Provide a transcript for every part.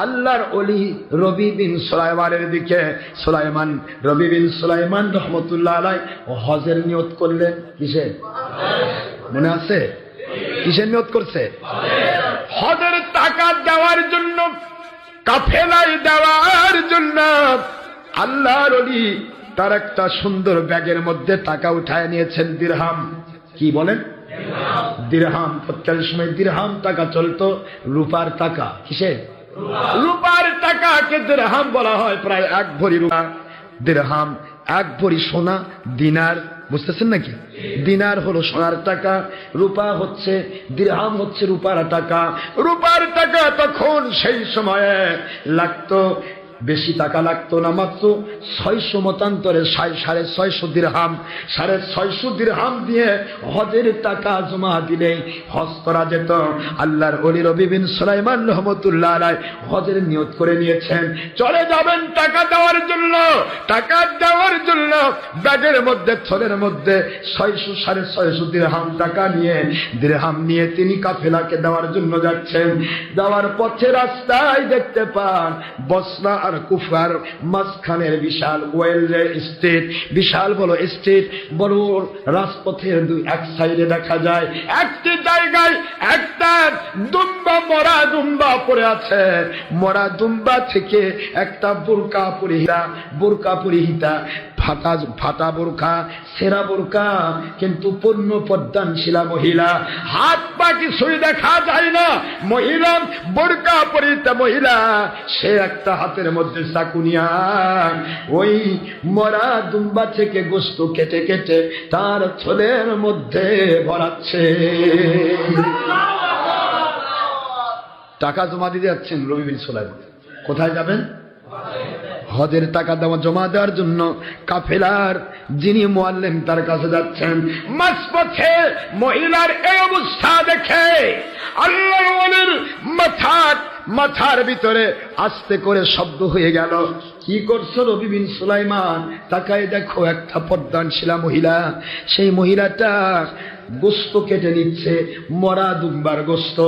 আল্লাহর ওলি রবি বিন সুলাইমানের দিকে রবি বিন সুলাইমান রহমতুল্লাহ আলাইহি হজের নিয়ত করলেন। কিসের মনে আছে? কিসের নিয়ত করছে? হজের টাকা দেওয়ার জন্য, কাফেলায় দেওয়ার জন্য। আল্লাহর ওলি তার একটা সুন্দর ব্যাগের মধ্যে টাকা উঠায় নিয়েছেন, দিরহাম। কি বলেন? দিরহাম। প্রত্যেক সময় দিরহাম টাকা চলতো, রূপার টাকা। কিসের? রূপার টাকাকে দিরহাম বলা হয়। প্রায় 1 ভরি রূপা। দিরহাম 1 ভরি সোনা। দিনার, বুঝতেছেন নাকি? দিনার হলো সোনার টাকা, রূপা হচ্ছে, দিরহাম হচ্ছে রূপার টাকা। রূপার টাকা তখন সেই সময়ে লাগতো, বেশি টাকা লাগতো না, মাত্র 600 মতান্তরে 650 দিরহাম। 650 দিরহাম দিয়ে হজের টাকা জমা দিলে হজ করা যেত। আল্লাহর ওলি রবি বিন সুলাইমান রহমতুল্লাহ আলাইহি হজের নিয়ত করে নিয়েছেন, চলে যাবেন টাকা দেওয়ার জন্য। টাকা দেওয়ার জন্য ব্যাগের মধ্যে, থলের মধ্যে 650 দিরহাম টাকা নিয়ে, দিরহাম নিয়ে তিনি কাফেলাকে দেওয়ার জন্য যাচ্ছেন। দেওয়ার পথে রাস্তায় দেখতে পান বসরা আর কুফার মাঝখানের বিশাল ওয়েলরে স্টেট, বিশাল বড় স্টেট, বড় রাজপথের এক সাইডে দেখা যায় একটি জায়গায় একটা দুম্বা, মরা দুম্বা পড়ে আছে। মরা দুম্বা থেকে একটা বোরকা পরিহিতা ফাটা বোরকা, সেরা বোরকা, কিন্তু পূর্ণ পদ্মানশীলা মহিলা, হাত পা কিছুই দেখা যায় না। মহিলা, বোরকা পরিহিতা মহিলা, সে একটা হাতের মধ্যে চাকু নিয়া ওই মরা দুম্বা থেকে গোশত কেটে কেটে তার থলের মধ্যে ভরাচ্ছে। টাকা জমা দিতে যাচ্ছেন রবি বিন সুলাইমান। কোথায় যাবেন? হজের টাকা জমা দেওয়ার জন্য কাফেলার যিনি মুআল্লিম তার কাছে যাচ্ছেন। মাঝপথে মহিলার এই অবস্থা দেখে আল্লাহর ওলির মাথার ভিতরে আস্তে করে শব্দ হয়ে গেল, কি করছো রবি বিন সুলাইমান? তাকায় দেখো একটা পদ্মানশীলা মহিলা, সেই মহিলাটা গোস্ত কেটে নিচ্ছে, মরা দুম্বার গোস্ত।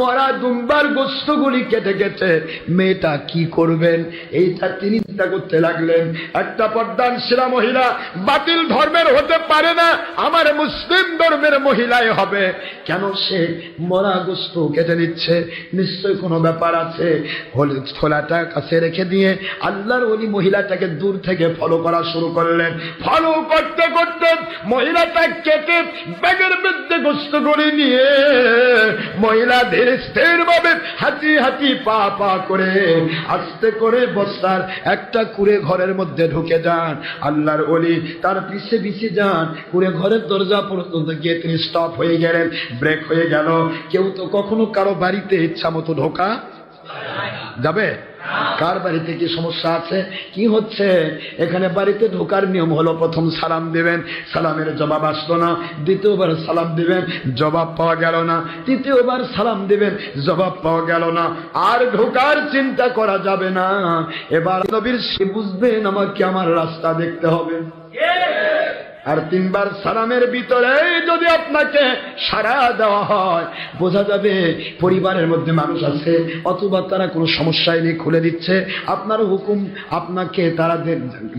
মরা দুম্বার গোস্তগুলি কেটে কেটে মেয়েটা কি করবেন এইটা তিনি চিন্তা করতে লাগলেন। একটা পদ্মানশীলা মহিলা বাতিল ধর্মের হতে পারে না, আমার মুসলিম ধর্মের মহিলাই হবে। কেন সে মরা গোস্ত কেটে নিচ্ছে? নিশ্চয় কোনো ব্যাপার আছে। থলাটা কাছে রেখে দিয়ে আল্লাহর ওলি মহিলাটাকে দূর থেকে ফলো করা শুরু করলেন। ফলো করতে করতে মহিলাটা কেটে ব্যাগের মধ্যে গোস্ত করে নিয়ে মহিলা ধীরে স্থির ভাবে হাঁটি হাঁটি পা পা করে আস্তে করে বস্তার একটা কুড়ে ঘরের মধ্যে ঢুকে যান। আল্লাহর ওলি তার পিছে পিছে যান। কুড়ে ঘরের দরজা পর্যন্ত গিয়ে তিনি স্টপ হয়ে গেলেন, ব্রেক হয়ে গেল। কেউ তো কখনো কারো বাড়িতে ইচ্ছা মতো ঢোকা যাবে? কার বাড়িতে কি সমস্যা আছে? কি হচ্ছে এখানে? বাড়িতে ঢোকার নিয়ম হলো প্রথম সালাম দিবেন, সালামের জবাব আসলো না। দ্বিতীয়বার সালাম দিবেন, জবাব পাওয়া গেল না। তৃতীয়বার সালাম দিবেন, জবাব পাওয়া গেল না। আর ঢোকার চিন্তা করা যাবে না। এবার নবীর সে বুঝবেন আমাকে আমার রাস্তা দেখতে হবে। আর 3 বার সালামের ভিতরে যদি আপনাকে সাড়া দেওয়া হয়, বোঝা যাবে পরিবারের মধ্যে মানুষ আছে, অথবা তারা কোনো সমস্যায় নিয়ে খুলে দিচ্ছে। আপনার হুকুম আপনাকে তারা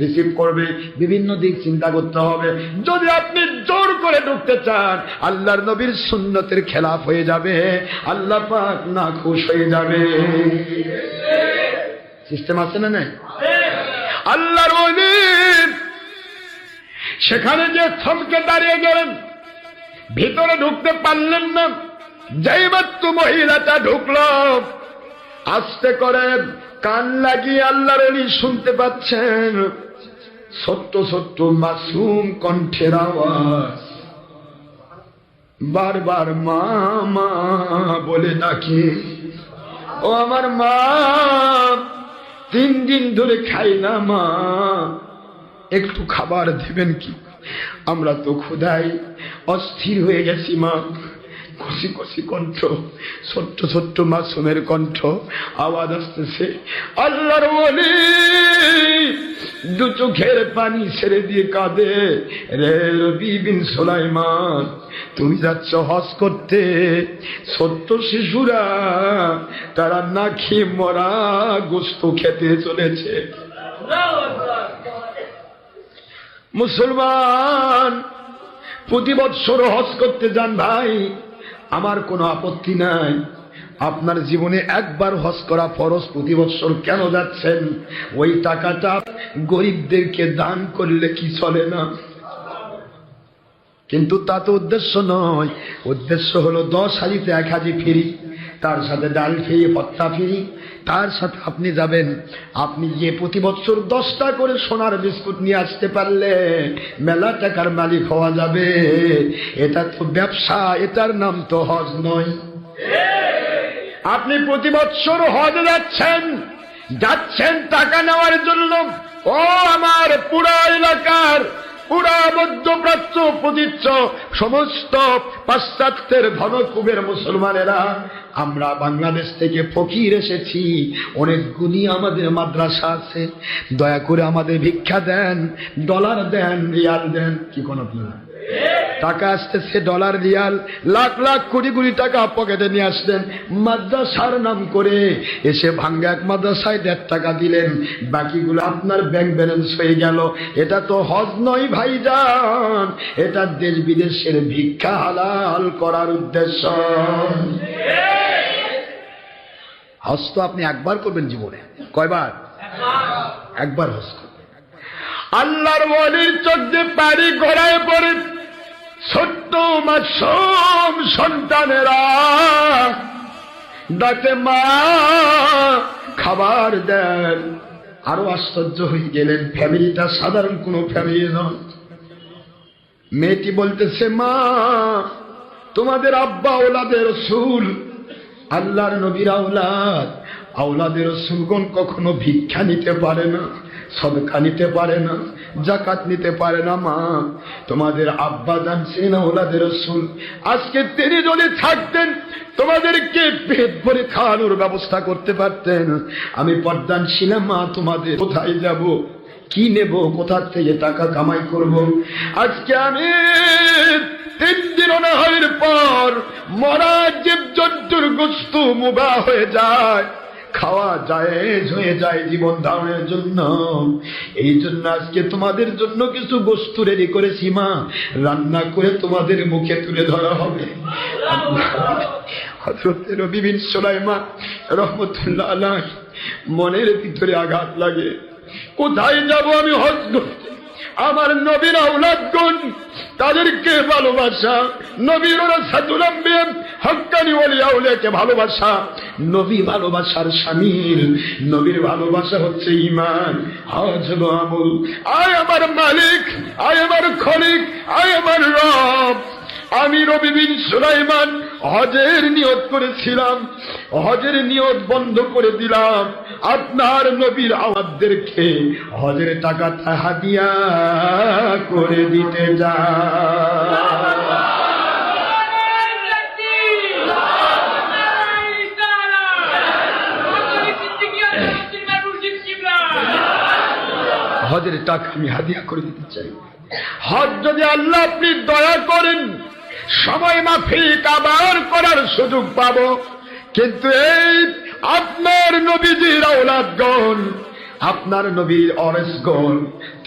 রিসিভ করবে। বিভিন্ন দিক চিন্তা করতে হবে। যদি আপনি জোর করে ঢুকতে চান, আল্লাহর নবীর সুন্নতের খেলাফ হয়ে যাবে, আল্লাহ পাক না খুশ হয়ে যাবে। সিস্টেম আছে না? নাই? আল্লাহর ওলি সেখানে যে থমকে দাঁড়িয়ে গেলেন, ভিতরে ঢুকতে পারলেন না। যেই মাত্র মহিলাটা ঢুকলো, আস্তে করে কান লাগিয়ে আল্লাহর ওলি শুনতে পাচ্ছেন ছোট্ট ছোট্ট মাসুম কণ্ঠের আওয়াজ, বারবার মা মা বলে ডাকে। ও আমার মা, 3 দিন ধরে খাই না মা, একটু খাবার দিবেন কি? আমরা তো ক্ষুধায় অস্থির হয়ে গেছি মা, কষি কষি কণ্ঠ, ছোট্ট ছোট্ট মাসুমের কণ্ঠ, আওয়াজ আসতেছে, আল্লাহর ওলি দু চোখের পানি ছেড়ে দিয়ে কাঁদে, রে রবি বিন সুলাইমান তুমি যাচ্ছ হজ করতে, ছোট্ট শিশুরা তারা না খেয়ে মরা গোশত খেতে চলেছে। মুসলমান প্রতি বৎসর হজ করতে যান ভাই, আমার কোনো আপত্তি নাই। আপনার জীবনে একবার হজ করা ফরজ, প্রতি বৎসর কেন যাচ্ছেন? ওই টাকাটা গরিবদেরকে দান করলে কি চলে না? কিন্তু তা তো উদ্দেশ্য নয়। উদ্দেশ্য হলো 10 হাজিতে 1 হাজি ফ্রি, তার সাথে ডাল ফ্রি, ভত্তা ফ্রি, তার সাথে আপনি যাবেন। আপনি যে প্রতি বছর 10টা করে সোনার বিস্কুট নিয়ে আসতে পারলে মেলা টাকার মালিক হওয়া যাবে। এটা তো ব্যবসা, এটার নাম তো হজ নয়। আপনি প্রতি বছর হজ যাচ্ছেন টাকা নেওয়ার জন্য। ও আমার পুরা এলাকার, পুরা মধ্যপ্রাচ্য প্রতীচ্য সমস্ত পাশ্চাত্যের ধনকুবের মুসলমানেরা, আমরা বাংলাদেশ থেকে ফকির এসেছি, অনেকগুলি আমাদের মাদ্রাসা আছে, দয়া করে আমাদের ভিক্ষা দেন, ডলার দেন, রিয়াল দেন। কি কোনো টাকা আসতেছে, ডলার, রিয়াল, লাখ লাখ কোটি কোটি টাকা পকেটে নিয়ে আসলেন, মাদ্রাসার নাম করে এসে ভাঙ্গা এক মাদ্রাসায় 1.5 টাকা দিলেন, বাকিগুলো আপনার ব্যাংক ব্যালেন্স হয়ে গেল। এটা তো হজ নয় ভাইজান, এটা দেশ বিদেশের ভিক্ষা হালাল করার উদ্দেশ্য। হজ তো আপনি একবার করবেন জীবনে। কয়বার? একবার হজ করবেন। আল্লাহর ওয়ালির চোখ দিয়ে পানি গড়ায় পড়ে ছোট্ট মাসুম সন্তানেরা ডাকে, মা খাবার দেন। আরো আশ্চর্য হয়ে গেলেন, ফ্যামিলিটা সাধারণ কোনো ফ্যামিলি নয়। মেয়েটি বলতেছে, মা তোমাদের আব্বা আওলাদের রাসূল, আল্লাহর নবীর আওলাদ, আওলাদের রাসূলগণ কখনো ভিক্ষা নিতে পারে না, সদকা নিতে পারে না, যাকাত নিতে পারে না। মা তোমাদের আব্বা জানছেন আওলাদের রাসূল, আজকে তিনি যদি থাকতেন তোমাদেরকে পেট ভরে খাওয়ানোর ব্যবস্থা করতে পারতেন। আমি পর্দান ছিলাম, মা তোমাদের কোথায় যাব, কি নেব, কোথা থেকে টাকা কামাই করব? আজকে আমি 3 দিন অনাহারের পর মরা জীবজন্তুর গোশত মুবাহ হয়ে যায়, খাওয়া জায়েজ হয়ে যায় জীবন ধারণের জন্য। এই জন্য আজকে তোমাদের জন্য কিছু গোশত রেডি করেছি মা, রান্না করে তোমাদের মুখে তুলে ধরা হবে। হযরত রবি বিন সুলাইমান রাহমাতুল্লাহ আলাইহি মনের ভিতরে আঘাত লাগে, কোথায় যাব আমি হজ করতে? আমার নবীর আওলাদগণ তাদেরকে ভালোবাসা, নবীর রাসূলুল আম্বিয়া হক্কানি ওলি আউলিয়াকে ভালোবাসা, নবী ভালোবাসার শামিল, নবীর ভালোবাসা হচ্ছে ঈমান, হজ হলো আমল। আয় আমার মালিক, আয় আমার খলিক, আয় আমার রব, আমি রবি বিন সুলাইমান হজের নিয়ত করেছিলাম, হজের নিয়ত বন্ধ করে দিলাম। আপনার নবীর আওলাদদেরকে হজের টাকাটা হাদিয়া করে দিতে যা। হজের টাকা আমি হাদিয়া করে দিতে চাই। হজ যদি আল্লাহ আপনি দয়া করেন সময় মাফিক আবার করার সুযোগ পাবো, কিন্তু এই আপনার নবীজির আওলাদগণ, আপনার নবীর ওয়ারিসগণ,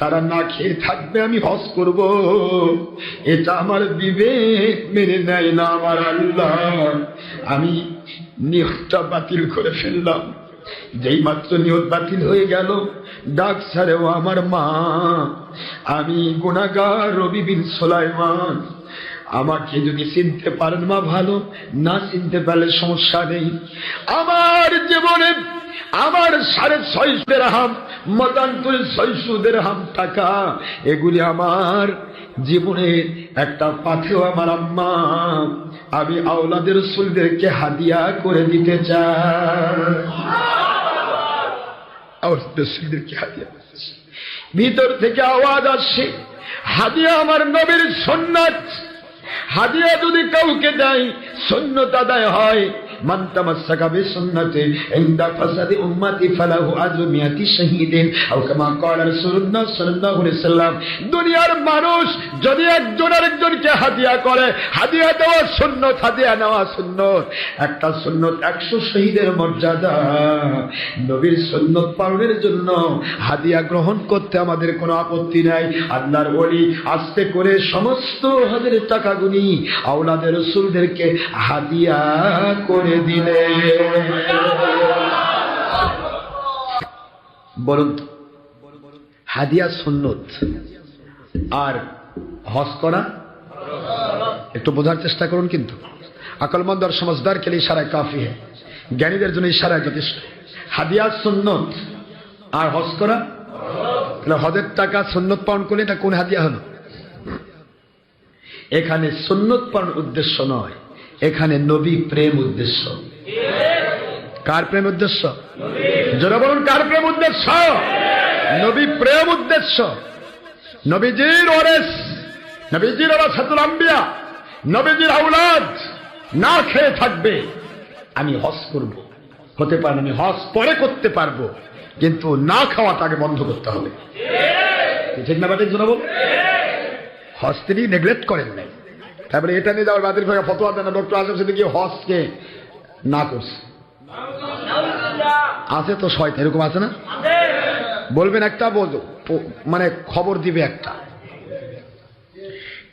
তারা না খেয়ে থাকবে, আমি হজ করব, এটা আমার বিবেক মেনে নেয় না। আমার আল্লাহ, আমি নিয়তটা বাতিল করে ফেললাম। যেই মাত্র নিয়ত বাতিল হয়ে গেল, ডাক ছাড়ে, ও আমার মা, আমি গুনাহগার রবি বিন সুলাইমান, আমাকে যদি চিনতে পারেন মা ভালো, না চিনতে পারলে সমস্যা নেই। আমার জীবনে আমার 650 দিরহাম, মতান্তরে 600 দিরহাম টাকা, এগুলি আমার জীবনে একটা পাথেও আমার আম্মা, আমি আওলাদের রাসূলদেরকে হাদিয়া করে দিতে চাই। আওলাদের রাসূলদেরকে হাদিয়া। ভিতর থেকে আওয়াজ আসে, হাদিয়া আমার নবীর সুন্নাত, হাদিয়া যদি কাউকে দেয় সুন্নত আদায় হয়। মান তামাসসাকা বিসুন্নতি ইনদা ফাসাদি উম্মতি ফালাহু আজরু মিয়াতি শাহীদিন আও কামা ক্বালা রাসূলুল্লাহ সাল্লাল্লাহু আলাইহি ওয়াসাল্লাম। দুনিয়ার মানুষ যদি একজন আরেকজনকে হাদিয়া করে, হাদিয়া দেওয়া সুন্নত, হাদিয়া নেওয়া সুন্নত। একটা সুন্নত 100 শহীদের মর্যাদা। নবীর সুন্নত পালনের জন্য হাদিয়া গ্রহণ করতে আমাদের কোনো আপত্তি নাই। আল্লাহর ওলি আস্তে করে সমস্ত হজের টাকা গুনি আওলাদে রাসূলদেরকে হাদিয়া করে দিলে। বলুন তো, হাদিয়া সুন্নত আর হজ করা একটু বোঝার চেষ্টা করুন। কিন্তু আকলমন্দ আর সমঝদার কে লিয়ে ইশারা কাফি है, জ্ঞানীদের জন্য ইশারা যথেষ্ট। হাদিয়া সুন্নত আর হজ করা, তাহলে হজের টাকা সুন্নত পালন করলে এটা কোন হাদিয়া হলো? এখানে সুন্নত পালন উদ্দেশ্য নয়, এখানে নবী প্রেম উদ্দেশ্য। কার প্রেম উদ্দেশ্য? যারা বলুন কার প্রেম উদ্দেশ্য? নবী প্রেম উদ্দেশ্য। নবীজির ওয়ারিস, নবীজির ওয়ারাসাতুল আম্বিয়া, নবীজির আওলাদ না খেয়ে থাকবে, আমি হজ করব। হতে পারে আমি হজ পরে করতে পারবো, কিন্তু না খাওয়াটাকে বন্ধ করতে হবে। ঠিক না বাটিক জানাবো? হজ তিনি নেগলেক্ট করেন নাই। তারপরে এটা নিয়ে যাওয়ার বাতিল হয়ে ফতোয়া দেন ডক্টর আজম সিদ্দিকী হজকে না করছে। আছে তো শয়তান, এরকম আছে না? বলবেন একটা, বলতো মানে খবর দিবে একটা।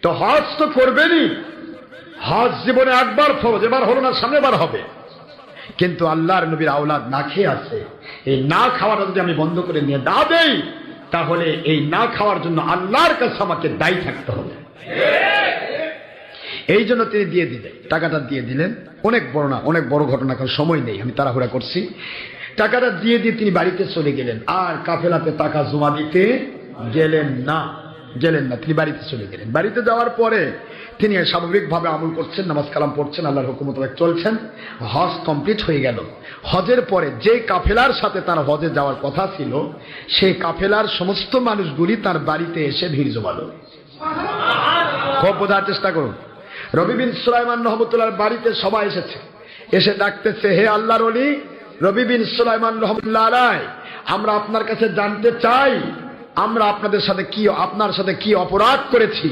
তো হজ তো করবেনই, হজ জীবনে একবার ফরজ, এবার হলো না, সামনেবার হবে। কিন্তু আল্লাহর নবীর আওলাদ না খেয়ে আছে, এই না খাওয়াটা যদি আমি বন্ধ করে নিয়ে না দেই, তাহলে এই না খাওয়ার জন্য আল্লাহর কাছে আমাকে দায়ী থাকতে হবে। এই জন্য তিনি দিয়ে দিলেন, টাকাটা দিয়ে দিলেন। অনেক বড় না, অনেক বড় ঘটনা, কারণ সময় নেই, আমি তাড়াহুড়া করছি। টাকাটা দিয়ে দিয়ে তিনি বাড়িতে চলে গেলেন, আর কাফেলাতে টাকা জমা দিতে গেলেন না। তিনি বাড়িতে চলে গেলেন। বাড়িতে যাওয়ার পরে তিনি স্বাভাবিকভাবে আমল করছেন, নামাজ কালাম পড়ছেন, আল্লাহর হুকুম মোতাবেক চলছেন। হজ কমপ্লিট হয়ে গেল। হজের পরে যে কাফেলার সাথে তার হজে যাওয়ার কথা ছিল, সেই কাফেলার সমস্ত মানুষগুলি তার বাড়িতে এসে ভিড় জমালো। খুব বোঝার চেষ্টা করুন। রবি বিন সুলাইমান রহমতুল্লাহর বাড়িতে সবাই এসেছে, এসে ডাকতেছে, হে আল্লাহর ওলি রবি বিন সুলাইমান রহমতুল্লাহ আলাইহি, আমরা আপনার কাছে জানতে চাই, আমরা আপনার সাথে কি অপরাধ করেছি,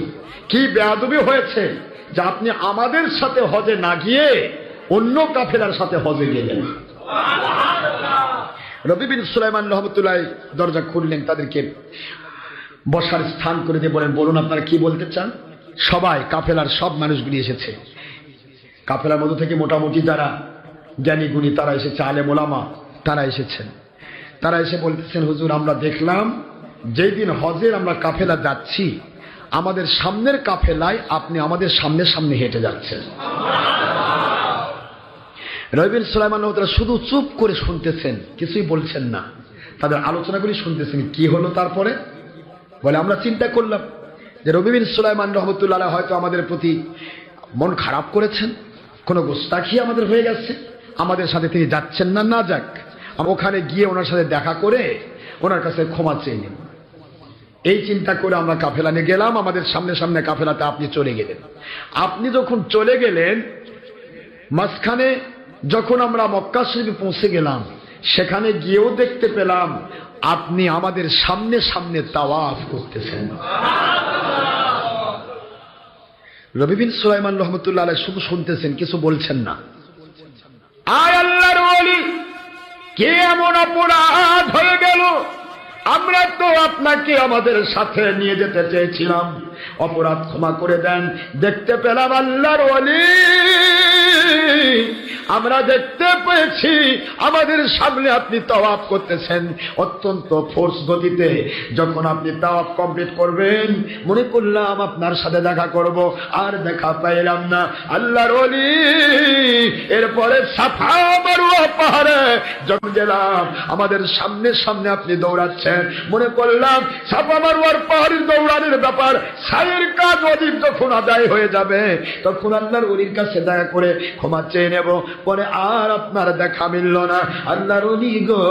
কি বেয়াদবি হয়েছে যে আপনি আমাদের সাথে হজে না গিয়ে অন্য কাফেলার সাথে হজে গেলেন। রবি বিন সুলাইমান রহমতুল্লাহ দরজা খুললেন, তাদেরকে বসার স্থান করে দিয়ে বলেন, বলুন আপনারা কি বলতে চান। সবাই, কাফেলার সব মানুষগুলি এসেছে। কাফেলার মধ্য থেকে মোটামুটি যারা জ্ঞানী গুণী তারা এসেছে, আলেম ওলামা তারা এসেছেন। তারা এসে বলতেছেন, হুজুর আমরা দেখলাম যেই দিন হজের আমরা কাফেলা যাচ্ছি, আমাদের সামনের কাফেলায় আপনি আমাদের সামনে সামনে হেঁটে যাচ্ছেন। রবি বিন সুলাইমান রহমতুল্লাহ শুধু চুপ করে শুনতেছেন, কিছুই বলছেন না। তাদের আলোচনাগুলি শুনতেছেন। কি হলো তারপরে? বলে, আমরা চিন্তা করলাম যে রবি বিন সুলাইমান রহমতুল্লাহ হয়তো আমাদের প্রতি মন খারাপ করেছেন, কোনো গোস্তাখি আমাদের হয়ে গেছে, আমাদের সাথে তিনি যাচ্ছেন না, না যাক, ওখানে গিয়ে ওনার সাথে দেখা করে ওনার কাছে ক্ষমা চেয়ে নিন। এই চিন্তা করে আমরা কাফেলা নিয়ে গেলাম, আমাদের সামনে সামনে কাফেলাতে আপনি চলে গেলেন। আপনি যখন চলে গেলেন, মাঝখানে যখন আমরা মক্কা শরীফে পৌঁছে গেলাম, সেখানে গিয়েও দেখতে পেলাম আপনি আমাদের সামনে সামনে তাওয়াফ করতেছেন। রবি বিন সুলাইমান রহমতুল্লাহ আলাইহি শুধু শুনতেছেন, কিছু বলছেন না। আয় আল্লাহর ওলি, কে এমন অপরাধ হয়ে গেল? আমরা তো আপনাকে আমাদের সাথে নিয়ে যেতে চেয়েছিলাম, অপরাধ ক্ষমা করে দেন। দেখতে পেলাম আল্লাহর ওলি, আমরা দেখতে পেয়েছি আমাদের সামনে আপনি তাওয়াফ করতেছেন অত্যন্ত ফোর্স গতিতে। যখন আপনি তাওয়াফ কমপ্লিট করবেন, মনে করলাম আপনার সাথে দেখা করব, আর দেখা পাইলাম না। আল্লাহর ওলি, এরপরে সাফা মারওয়া পাহাড়ে যখন গেলাম, আমাদের সামনে সামনে আপনি দৌড়াচ্ছেন। মনে করলাম সাফা মারওয়ার পাহাড়ের দৌড়ানোর ব্যাপার, সাইয়ের কাজ ওয়াজিব যখন আদায় হয়ে যাবে, তখন আল্লাহর ওলির কাছে দেখা করে ক্ষমা চেয়ে নেব। পরে আর আপনার দেখা মিলল না। আল্লাহর ওলি গো,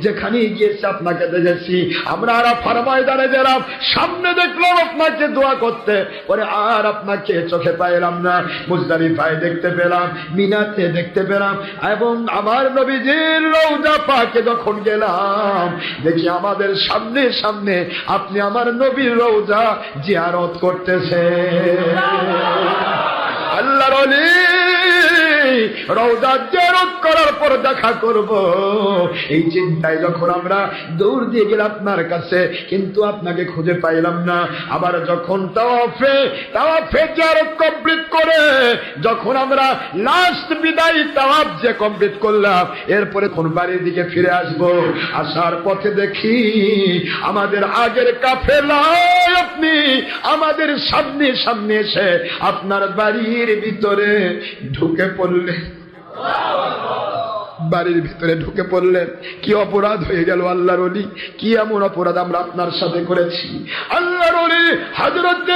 যেখানে গিয়েছি আপনাকে দেখেছি, আমরা আরাফার ময়দানে গেলাম, সামনে দেখলাম আপনাকে দোয়া করতে, পরে আর আপনাকে চোখে পাইলাম না। মুজদালিফায় দেখতে পেলাম, মিনাতে দেখতে পেলাম, এবং আমার নবীজির রওজা পাকে যখন গেলাম দেখি আমাদের সামনে সামনে আপনি আমার নবীর রওজা জিয়ারত করতেছে। আল্লাহর ওলি রওজা জিয়ারত করার পর দেখা করব, এই চিন্তায় যখন আমরা দৌড় দিয়ে গেলাম আপনার কাছে, কিন্তু আপনাকে খুঁজে পাইলাম না। আবার যখন তাওয়াফে জিয়ারত কমপ্লিট করে যখন আমরা লাস্ট বিদায়ী তাওয়াফ যে কমপ্লিট করলাম, এরপরে কোন বাড়ির দিকে ফিরে আসব, আসার পথে দেখি আমাদের আগের কাফেলায় আপনি আমাদের সামনে সামনে এসে আপনার বাড়ির ভিতরে ঢুকে পড়লেন। বাড়ির ভিতরে ঢুকে পড়লেন। কি অপরাধ হয়ে গেল আল্লাহর ওলি, কি এমন অপরাধ আমরা আপনার সাথে করেছি? আল্লাহর ওলি হযরত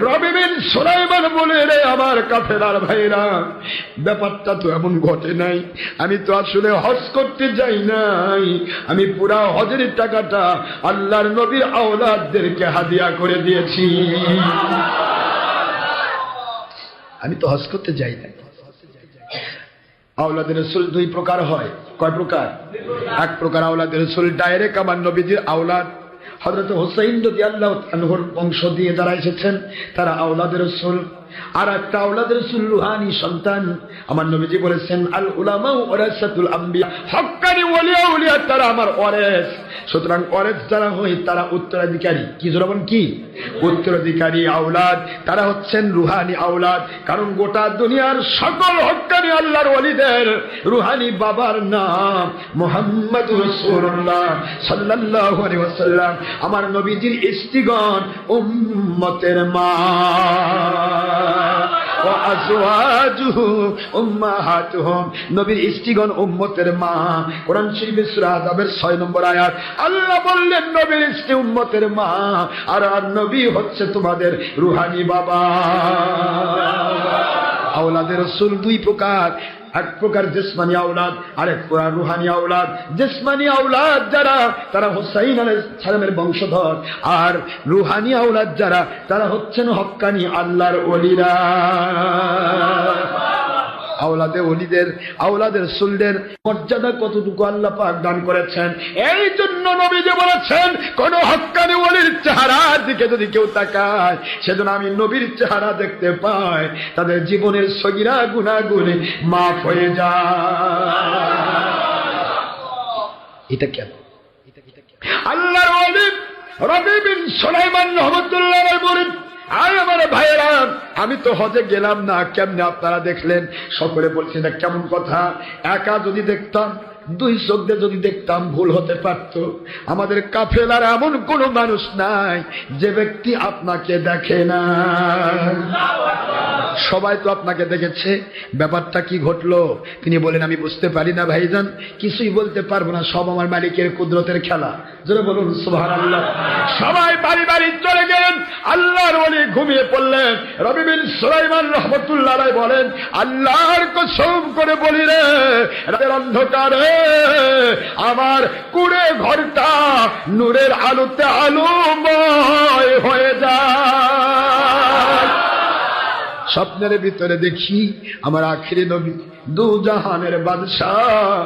রবি বিন সুলাইমান বলে, রে আমার কাফেলার ভাইরা, ব্যাপারটা তো এমন ঘটে নাই, আমি তো আসলে হজ করতে যাই নাই, আমি পুরা হজের টাকাটা আল্লাহর নবীর আওলাদদেরকে হাদিয়া করে দিয়েছি, আমি তো হজ করতে যাই নাই। আওলাদের রাসূল দুই প্রকার হয়। কয় প্রকার? এক প্রকার আওলাদের রাসূল ডাইরেক্ট আমার নবীজির আওলাদ, হযরত হুসাইন রাদিয়াল্লাহু আনহুর বংশ দিয়ে যারা এসেছেন তারা আওলাদের রাসূল। আর একটা আওলাদের রাসূল রুহানি সন্তান। আমার নবীজি বলেছেন, আল উলামা ওয়ারাসাতুল আম্বিয়া, হক্কানি ওলি আউলিয়া তারা আমার ওয়ারিস। সুতরাং ওয়ারিস যারা হয় তারা উত্তরাধিকারী। কি জোরাবন? কি উত্তরাধিকারী আওলাদ, তারা হচ্ছেন রুহানি আওলাদ। কারণ গোটা দুনিয়ার সকল হক্কানি আল্লাহর ওলিদের রুহানি বাবার নাম মুহাম্মদুর রাসূলুল্লাহ সাল্লাল্লাহু আলাইহি ওয়াসাল্লাম। আমার নবীজির ইস্তিগণ উম্মতের মা, নবীর স্ত্রীগণ উম্মতের মা। কোরআন শরীফের সূরা আযাবের 6 নম্বর আয়াত আল্লাহ বললেন নবীর স্ত্রী উম্মতের মা, আর নবী হচ্ছে তোমাদের রুহানি বাবা। আওলাদের রাসূল দুই প্রকার, এক প্রকার জিসমানি আওলাদ, আরেক প্রকার রুহানি আওলাদ। জিসমানি আওলাদ যারা তারা হুসাইন আলাইহিস সালামের বংশধর, আর রুহানি আওলাদ যারা তারা হচ্ছেন হক্কানি আল্লাহর ওলিরা। আওলাদে ওলিদের, আওলাদের রাসূলদের মর্যাদা কতটুকু আল্লাহ পাক দান করেছেন। এই জন্য নবীজি বলেছেন, কোন হক্কানি ওলির চেহারার দিকে যদি কেউ তাকায়, সেজন্য আমি নবীর চেহারা দেখতে পাই, তাদের জীবনের সগীরা গুনাহগুলি মাফ হয়ে যায়। এটা কেন? আল্লাহর ওলি রবি বিন সুলাইমান রাহমাতুল্লাহ আলাইহি বলেন, আয় আমার ভাইয়েরা, আমি তো হজে গেলাম না, কেমনে আপনারা দেখলেন? সকলে বলছে এটা কেমন কথা? একা যদি দেখতাম, দুই চোখ দিয়ে যদি দেখতাম ভুল হতে পারত। আমাদের কাফেলার এমন কোন মানুষ নাই যে ব্যক্তি আপনাকে দেখে না। সবাই তো আপনাকে দেখেছে। ব্যাপারটা কি ঘটলো? তিনি বলেন, আমি বুঝতে পারি না ভাইজান, কিছুই বলতে পারবো না, সব আমার মালিকের কুদরতের খেলা। জোরে বলুন সুবহানাল্লাহ। সবাই বাড়ি বাড়ি চলে গেলেন, আল্লাহর ওলি ঘুমিয়ে পড়লেন। রবি বিন সুলাইমান রাহমাতুল্লাহ আলাইহি বলেন, আল্লাহর কসম করে বলি রে, রাতের অন্ধকারে আমার কুড়ে ঘরটা নূরের আলোতে আলোময় হয়ে যায়। স্বপ্নের ভিতরে দেখি আমার আখিরি নবী, দু জাহানের বাদশাহ,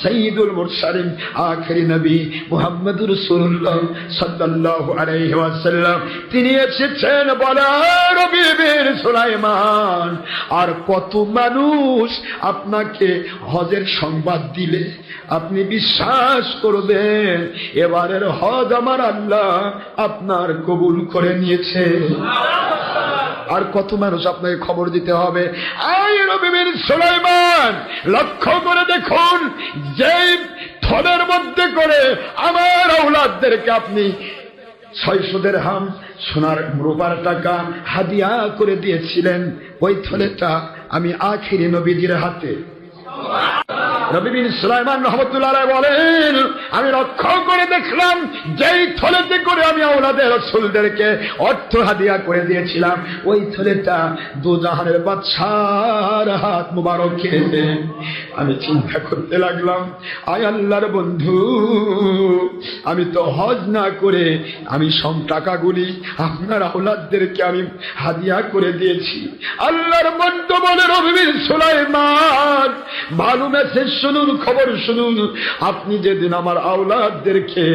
সাইয়্যিদুল মুরসালিন, আখিরি নবী মুহাম্মদুর রাসূলুল্লাহ সাল্লাল্লাহু আলাইহি ওয়াসাল্লাম, তিনি এসেছেন। বলা রবি বিন সুলাইমান, আর কত মানুষ আপনাকে হজের সংবাদ দিলে আপনি বিশ্বাস করবেন, এবারের হজ আমার আল্লাহ আপনার কবুল করে নিয়েছে। আর কত মানুষ আপনাকে খবর দিতে হবে। আয় রবি বিন সুলাইমান, লক্ষ্য করে দেখুন, যেই থলের মধ্যে করে আমার আওলাদদেরকে আপনি 600 দিরহাম সোনার রূপার টাকা হাদিয়া করে দিয়েছিলেন, ওই থলেটা আমি আখিরি নবীজির হাতে নবী বিন সুলাইমান রাহমাতুল্লাহ আলাইহি বলেন, আমি লক্ষ্য করে দেখলাম যেই থলেতে করে আমি আওলাদে রাসূলদেরকে অর্থ হাদিয়া করে দিয়েছিলাম, ওই থলেটা দুজাহানের বাদশার হাত মুবারক খেয়েছে। আমি চিন্তা করতে লাগলাম, আয় আল্লাহর বন্ধু, আমি তো হজ না করে আমি সব টাকাগুলি আপনার আওলাদদেরকে আমি হাদিয়া করে দিয়েছি। আল্লাহর বন্ধু বলে, নবী বিন সুলাইমান, ভালো মেসেজ শুনুন, খবর শুনুন, আপনি যেদিন আমার আওলাদদেরকে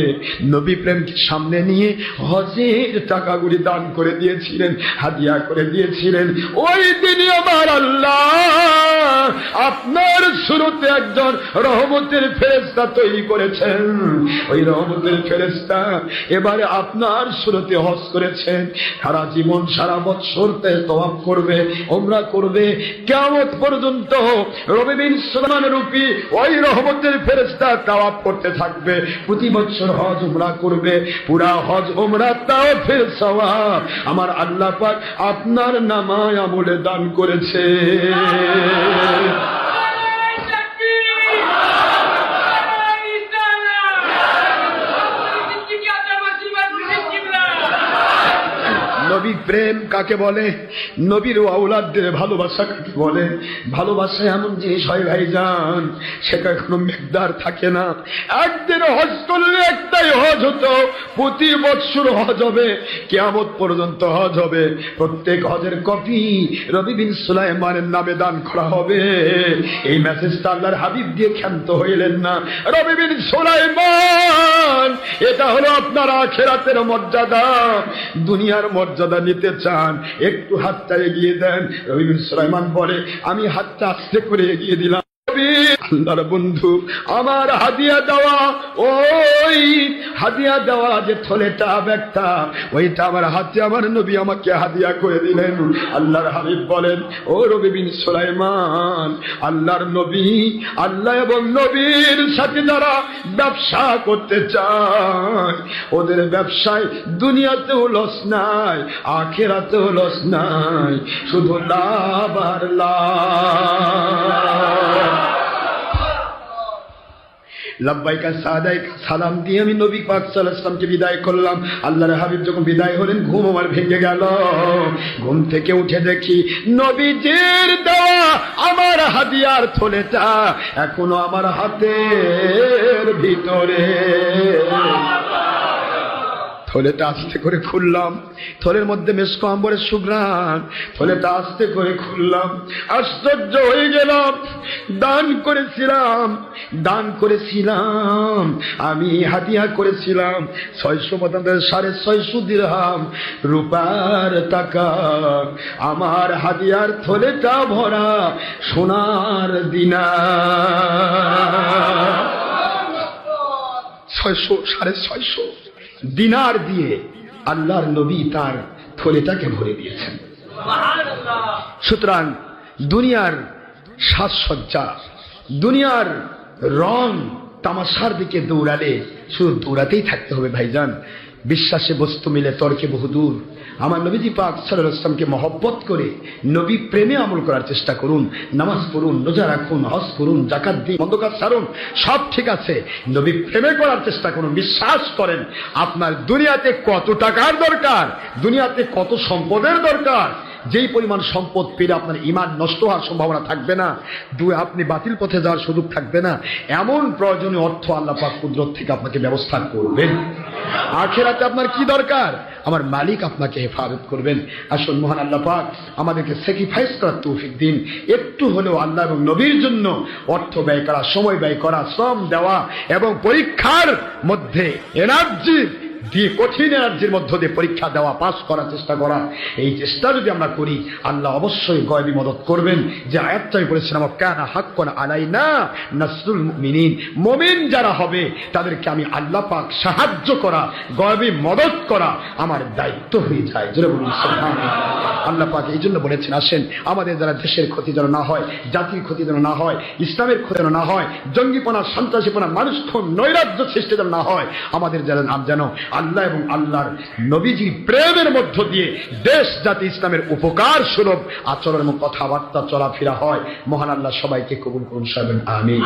নবী প্রেমকে সামনে নিয়ে হজের টাকাগুলি দান করে দিয়েছিলেন, হাদিয়া করে দিয়েছিলেন, ওই দিনই আমার আল্লাহ আপনার শুরুতে একজন রহমতের ফেরেশতা তৈরি করেছেন। ওই রহমতের ফেরেশতা এবারে আপনার শুরুতে হজ করেছেন, সারা জীবন সারা বৎসরতে তওয়াফ করবে, উমরা করবে, কিয়ামত পর্যন্ত নবী বিন সুলাইমান রূপী ওই রহমতের ফেরেশতা তওয়াফ করতে থাকবে, প্রতি বছর হজ উমরা করবে, পুরা হজ উমরা তাওয়াফের সওয়াব আমার আল্লাহ পাক আপনার নামায় আমলে দান করেছে। নবী প্রেম কাকে বলে? নবীর আওলাদদের ভালোবাসা কাকে বলে? ভালোবাসা এমন জিনিস হয় ভাইজান, সেটা কোনো মিকদার থাকে না। একদিন হজ করলে একটাই হজ হতো, প্রতি বছর হজ হবে, কিয়ামত পর্যন্ত হজ হবে। প্রত্যেক হজের কপি নবী বিন সুলাইমানের নামে দান করা হবে। এই মেসেজটা আল্লাহর হাবিব দিয়ে ক্ষান্ত হইলেন না। নবী বিন সুলাইমান, এটা হলো আপনার আখিরাতের মর্যাদা। দুনিয়ার মর্যাদা নিতে চান, একটু হাতটা এগিয়ে দেন। নবী বিন সুলাইমান বলে, আমি হাতটা আস্তে করে এগিয়ে দিলাম। আল্লাহর বন্ধু, আমার হাদিয়া দেওয়া, ওই হাদিয়া দেওয়া যে থলেটা ব্যাগটা, ওইটা আমার হাতে আমার নবী আমাকে হাদিয়া করে দিলেন। আল্লাহর হাবিব বলেন, ও নবী বিন সুলাইমান, আল্লাহর নবী, আল্লাহ এবং নবীর সাথে যারা ব্যবসা করতে চায়, ওদের ব্যবসায় দুনিয়াতেও লস নাই, আখিরাতেও লস নাই, শুধু লাভ আর লাভ। লাব্বাইকা সাদাইকা সালাম দিয়ে আমি নবী পাক সাল্লাল্লাহু আলাইহি ওয়াসাল্লামকে বিদায় করলাম। আল্লাহর হাবিব যখন বিদায় হলেন, ঘুম আমার ভেঙে গেল। ঘুম থেকে উঠে দেখি নবীজির দেওয়া আমার হাদিয়ার থলেটা এখনো আমার হাতের ভিতরে। থলেটা আস্তে করে খুললাম, থলের মধ্যে মেশক আম্বরের সুঘ্রাণ। থলেটা আস্তে করে খুললাম, আশ্চর্য হয়ে গেলাম। দান করেছিলাম আমি, হাদিয়া করেছিলাম 695 দিরহাম রূপার টাকা। আমার হাদিয়ার থলেটা ভরা সোনার দিনার। 600 দিনার দিয়ে আল্লাহর নবী তার থলেটাকে ভরে দিয়েছেন। সুতরাং দুনিয়ার সাজসজ্জা, দুনিয়ার রং তামাশার দিকে দৌড়ালে শুধু দৌড়াতেই থাকতে হবে ভাইজান। বিশ্বাসে বস্তু মিলে তর্কে বহুদূর। আমার নবীজি পাক সাল্লাল্লাহু আলাইহি ওয়াসাল্লামকে মহব্বত করে নবী প্রেমে আমল করার চেষ্টা করুন। নামাজ পড়ুন, রোজা রাখুন, হজ করুন, যাকাত দিন, মন্দ কাজ ছাড়ুন, সব ঠিক আছে, নবী প্রেমে করার চেষ্টা করুন। বিশ্বাস করেন, আপনার দুনিয়াতে কত টাকার দরকার, দুনিয়াতে কত সম্পদের দরকার, যেই পরিমাণ সম্পদ পেলে আপনার ঈমান নষ্ট হওয়ার সম্ভাবনা থাকবে না, আপনি বাতিল পথে যাওয়ার সুযোগ থাকবে না, এমন প্রয়োজনীয় অর্থ আল্লাহ পাক কুদরত থেকে আপনাকে ব্যবস্থা করবেন। আখিরাতে আপনার কি দরকার, আমার মালিক আপনাকে হেফাজত করবেন। আসুন মহান আল্লাহ পাক আমাদেরকে স্যাক্রিফাইস করার তৌফিক দিন। একটু হলেও আল্লাহ এবং নবীর জন্য অর্থ ব্যয় করা, সময় ব্যয় করা, শ্রম দেওয়া এবং পরীক্ষার মধ্যে এনার্জি দিয়ে, কঠিন এনার্জির মধ্য দিয়ে পরীক্ষা দেওয়া, পাস করার চেষ্টা করা। এই চেষ্টা যদি আমরা করি, আল্লাহ অবশ্যই গয়বী মদত করবেন। যে আয়াতটা আমি বলেছিলাম, কানা হাক্কান আলাইনা নাসরুল মুমিনিন, মুমিন যারা হবে তাদেরকে আমি আল্লাহ পাক সাহায্য করা, গয়বী মদত করা আমার দায়িত্ব হয়ে যায়। জোরে বলুন সুবহানাল্লাহ। আল্লাহ পাক এই জন্য বলেছেন, আসেন আমাদের দ্বারা দেশের ক্ষতি যেন না হয়, জাতির ক্ষতি যেন না হয়, ইসলামের ক্ষতি যেন না হয়, জঙ্গিপনা, সন্ত্রাসীপনা, মানুষ খুন, নৈরাজ্য সৃষ্টি যেন না হয়, আমাদের যেন আল্লাহ এবং আল্লাহর নবীজি প্রেমের মধ্য দিয়ে দেশ জাতি ইসলামের উপকার সুলভ আচরণ এবং কথাবার্তা চলাফেরা হয়। মহান আল্লাহ সবাইকে কবুল করুন, আমিন।